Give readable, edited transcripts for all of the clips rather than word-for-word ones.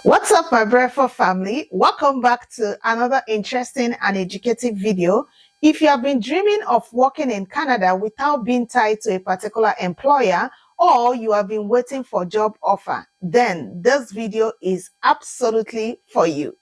What's up, my Breakfast family? Welcome back to another interesting and educative video. If you have been dreaming of working in Canada without being tied to a particular employer, or you have been waiting for job offer, then this video is absolutely for you.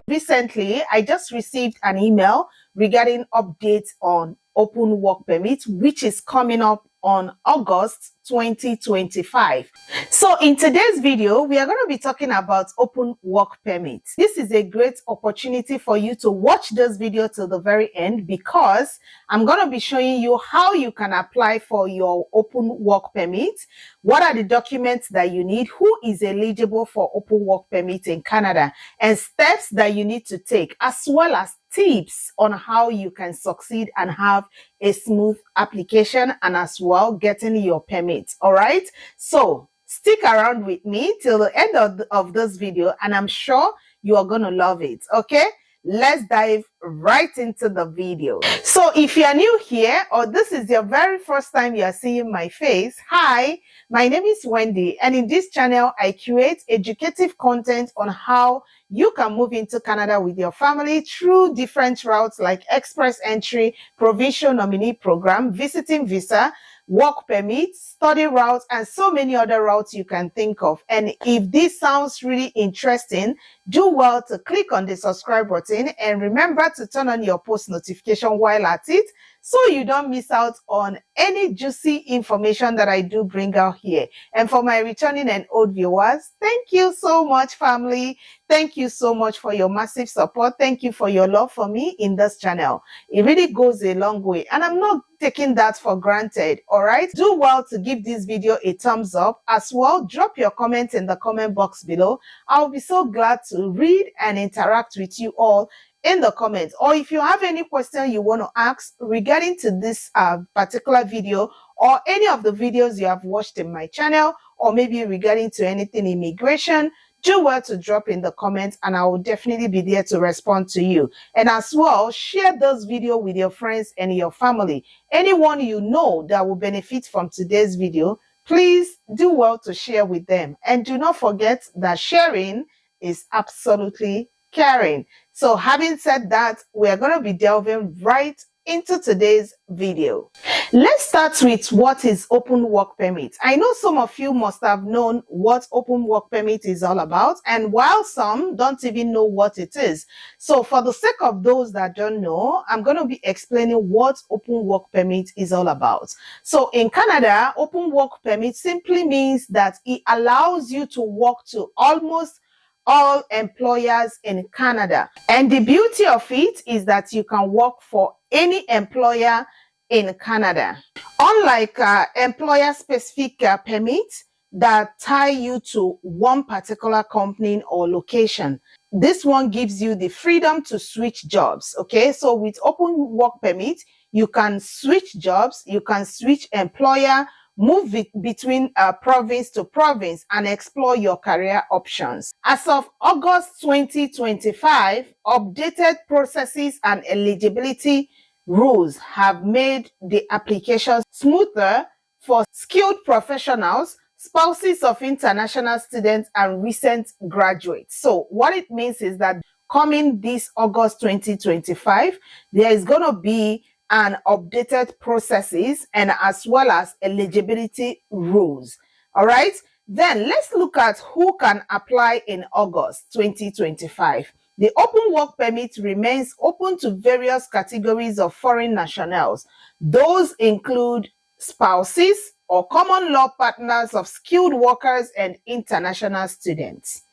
Recently, I just received an email regarding updates on open work permit, which is coming up on August 2025. So in today's video, we are going to be talking about open work permit. This is a great opportunity for you to watch this video till the very end, because I'm going to be showing you how you can apply for your open work permit, what are the documents that you need, who is eligible for open work permit in Canada, and steps that you need to take, as well as tips on how you can succeed and have a smooth application, and as well getting your permit. All right, so stick around with me till the end of this video, and I'm sure you are going to love it. Okay, let's dive right into the video. So if you are new here, or this is your very first time you are seeing my face, hi, my name is Wendy, and in this channel I create educative content on how you can move into Canada with your family through different routes like express entry, provincial nominee program, visiting visa, work permit, study routes, and so many other routes you can think of. And if this sounds really interesting, do well to click on the subscribe button, and remember to turn on your post notification while at it, so you don't miss out on any juicy information that I do bring out here. And for my returning and old viewers, thank you so much, family. Thank you so much for your massive support. Thank you for your love for me in this channel. It really goes a long way, and I'm not taking that for granted. All right, do well to give this video a thumbs up. As well, drop your comments in the comment box below. I'll be so glad to read and interact with you all in the comments. Or if you have any question you want to ask regarding to this particular video, or any of the videos you have watched in my channel, or maybe regarding to anything immigration, do well to drop in the comments, and I will definitely be there to respond to you. And as well, share this video with your friends and your family. Anyone you know that will benefit from today's video, please do well to share with them. And do not forget that sharing is absolutely caring. So having said that, we are going to be delving right into today's video. Let's start with what is open work permit. I know some of you must have known what open work permit is all about, and while some don't even know what it is. So for the sake of those that don't know, I'm going to be explaining what open work permit is all about. So in Canada, open work permit simply means that it allows you to work to almost all employers in Canada. And the beauty of it is that you can work for any employer in Canada. Unlike employer-specific permits that tie you to one particular company or location, this one gives you the freedom to switch jobs. Okay, so with open work permit, you can switch jobs, you can switch employer, move between province to province, and explore your career options. As of August 2025, updated processes and eligibility rules have made the application smoother for skilled professionals, spouses of international students, and recent graduates. So what it means is that coming this August 2025, there is going to be and updated processes, and as well as eligibility rules. All right, then let's look at who can apply in August 2025. The open work permit remains open to various categories of foreign nationals. Those include spouses or common law partners of skilled workers and international students.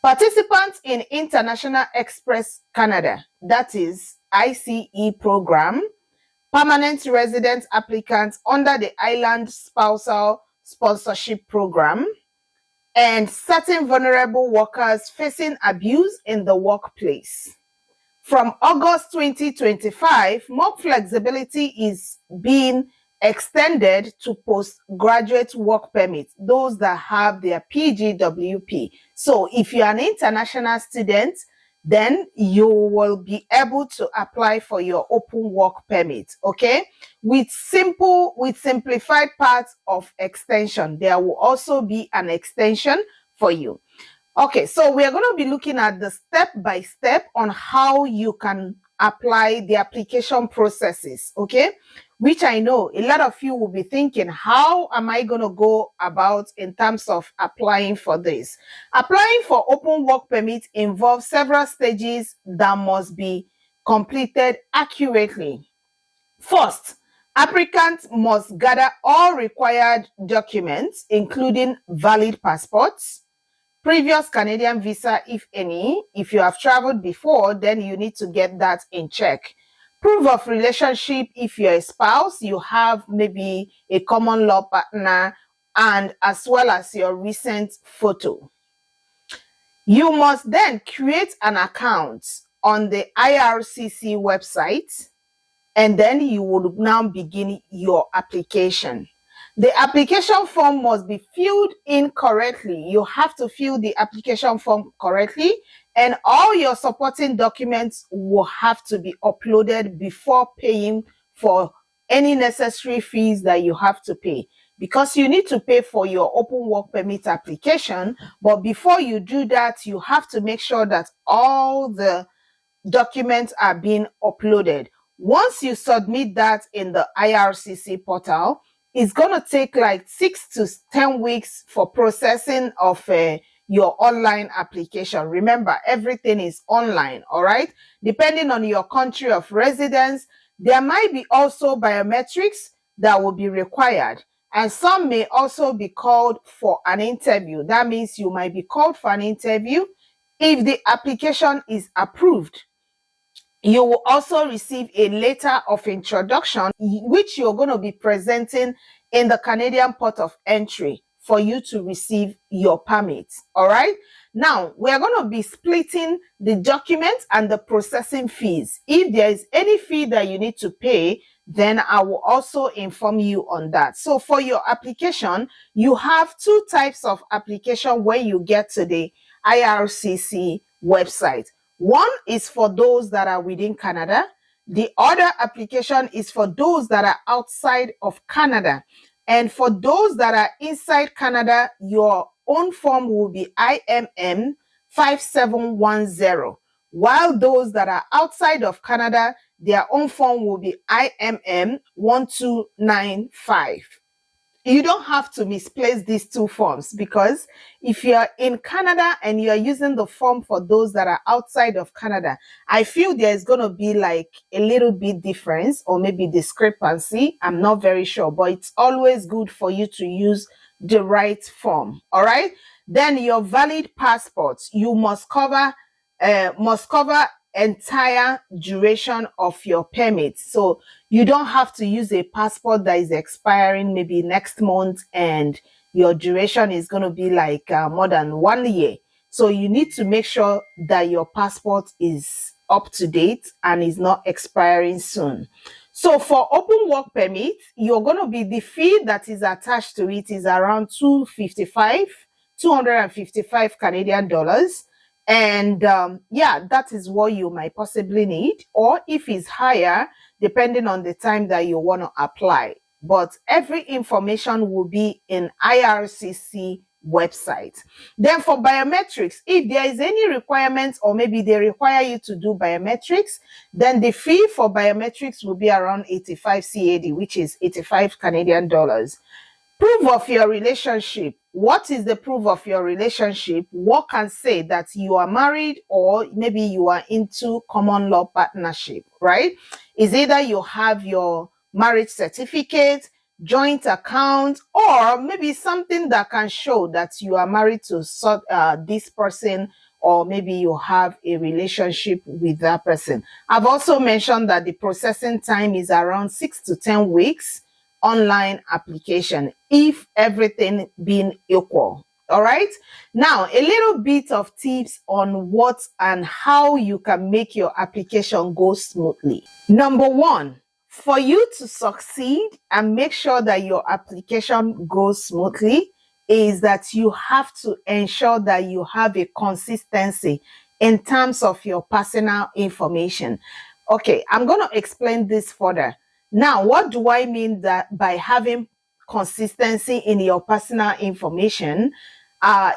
Participants in International Express Canada, that is ICE program, permanent resident applicants under the Island Spousal Sponsorship Program, and certain vulnerable workers facing abuse in the workplace. From August 2025, more flexibility is being extended to postgraduate work permits, those that have their PGWP. So if you're an international student, then you will be able to apply for your open work permit. Okay, with simplified parts of extension, there will also be an extension for you. Okay, so we are going to be looking at the step by step on how you can apply the application processes, okay? Which I know a lot of you will be thinking, how am I going to go about in terms of applying for this? Applying for open work permit involves several stages that must be completed accurately. First, applicants must gather all required documents, including valid passports, previous Canadian visa, if any. If you have traveled before, then you need to get that in check. Proof of relationship, if you're a spouse, you have maybe a common law partner, and as well as your recent photo. You must then create an account on the IRCC website, and then you will now begin your application. The application form must be filled in correctly. You have to fill the application form correctly, and all your supporting documents will have to be uploaded before paying for any necessary fees that you have to pay, because you need to pay for your open work permit application. But before you do that, you have to make sure that all the documents are being uploaded. Once you submit that in the IRCC portal, it's going to take like 6 to 10 weeks for processing of your online application. Remember, everything is online, all right? Depending on your country of residence, there might be also biometrics that will be required. And some may also be called for an interview. That means you might be called for an interview. If the application is approved, you will also receive a letter of introduction, which you're going to be presenting in the Canadian Port of Entry for you to receive your permit. All right. Now, we're going to be splitting the documents and the processing fees. If there is any fee that you need to pay, then I will also inform you on that. So for your application, you have two types of application when you get to the IRCC website. One is for those that are within Canada. The other application is for those that are outside of Canada. And for those that are inside Canada, your own form will be IMM 5710. While those that are outside of Canada, their own form will be IMM 1295. You don't have to misplace these two forms, because if you're in Canada and you're using the form for those that are outside of Canada, I feel there's going to be like a little bit difference or maybe discrepancy. I'm not very sure, but it's always good for you to use the right form. All right. Then your valid passports, you must cover entire duration of your permit. So you don't have to use a passport that is expiring maybe next month and your duration is going to be like more than 1 year. So you need to make sure that your passport is up to date and is not expiring soon. So for open work permit, you're going to be, the fee that is attached to it is around 255 Canadian dollars. And yeah, that is what you might possibly need, or if it's higher, depending on the time that you want to apply. But every information will be in IRCC website. Then for biometrics, if there is any requirements or maybe they require you to do biometrics, then the fee for biometrics will be around 85 CAD, which is 85 Canadian dollars. Proof of your relationship. What is the proof of your relationship? What can say that you are married or maybe you are into common law partnership, right? Is either you have your marriage certificate, joint account, or maybe something that can show that you are married to this person, or maybe you have a relationship with that person. I've also mentioned that the processing time is around 6 to 10 weeks online application, if everything being equal. All right. Now, a little bit of tips on what and how you can make your application go smoothly. Number one, for you to succeed and make sure that your application goes smoothly, is that you have to ensure that you have a consistency in terms of your personal information. Okay, I'm going to explain this further. Now, what do I mean that by having consistency in your personal information?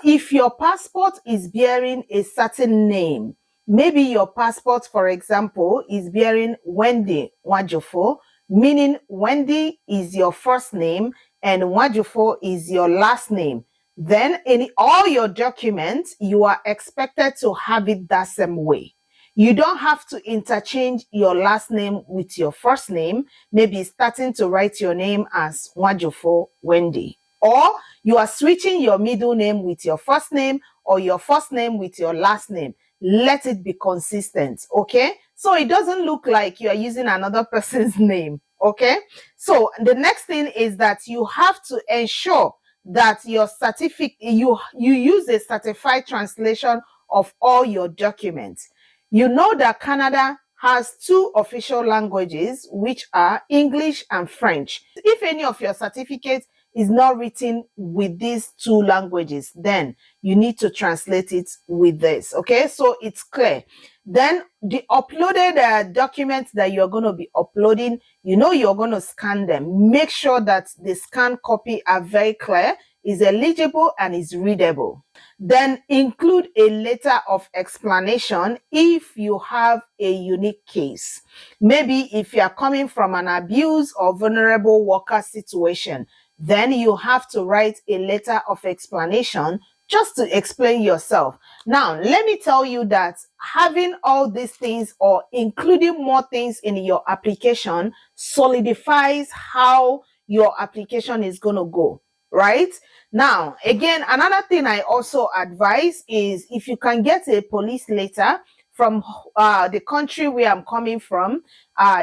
If your passport is bearing a certain name, maybe your passport, for example, is bearing Wendy Wajofo, meaning Wendy is your first name and Wajofo is your last name. Then in all your documents, you are expected to have it that same way. You don't have to interchange your last name with your first name, maybe starting to write your name as Wajofo Wendy. Or you are switching your middle name with your first name or your first name with your last name. Let it be consistent, okay? So it doesn't look like you are using another person's name, okay? So the next thing is that you have to ensure that your certificate, you use a certified translation of all your documents. You know that Canada has two official languages, which are English and French. If any of your certificates is not written with these two languages, then you need to translate it with this, okay? So it's clear. Then the uploaded documents that you're going to be uploading, you know you're going to scan them. Make sure that the scanned copy are very clear, is eligible, and is readable. Then include a letter of explanation if you have a unique case. Maybe if you are coming from an abuse or vulnerable worker situation, then you have to write a letter of explanation just to explain yourself. Now, let me tell you that having all these things or including more things in your application solidifies how your application is going to go, right? Now, again, another thing I also advise is if you can get a police letter from the country where I'm coming from,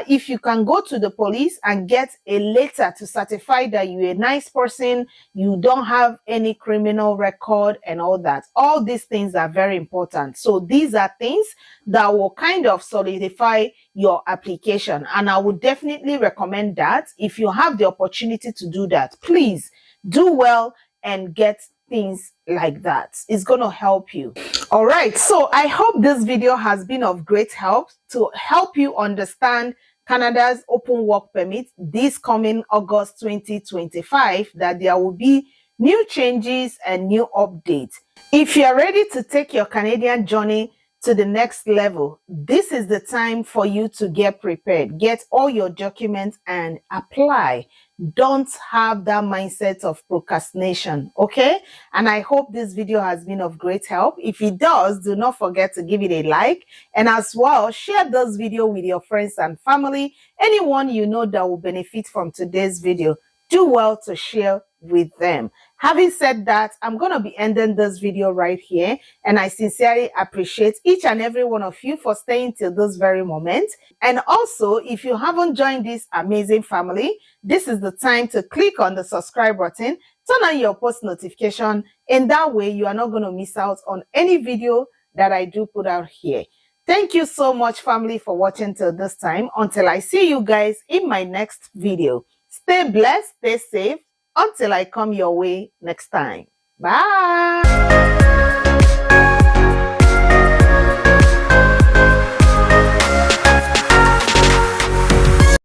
if you can go to the police and get a letter to certify that you're a nice person, you don't have any criminal record and all that. All these things are very important. So these are things that will kind of solidify your application. And I would definitely recommend that if you have the opportunity to do that, please do well and get things like that. It's going to help you. All right, so I hope this video has been of great help to help you understand Canada's open work permit this coming August 2025, that there will be new changes and new updates. If you're ready to take your Canadian journey to the next level, this is the time for you to get prepared. Get all your documents and apply. Don't have that mindset of procrastination, okay? And I hope this video has been of great help. If it does, do not forget to give it a like, and as well, share this video with your friends and family. Anyone you know that will benefit from today's video, do well to share with them. Having said that, I'm going to be ending this video right here, and I sincerely appreciate each and every one of you for staying till this very moment. And also, if you haven't joined this amazing family, this is the time to click on the subscribe button, turn on your post notification, and that way you are not going to miss out on any video that I do put out here. Thank you so much, family, for watching till this time. Until I see you guys in my next video. Stay blessed, stay safe, until I come your way next time. Bye.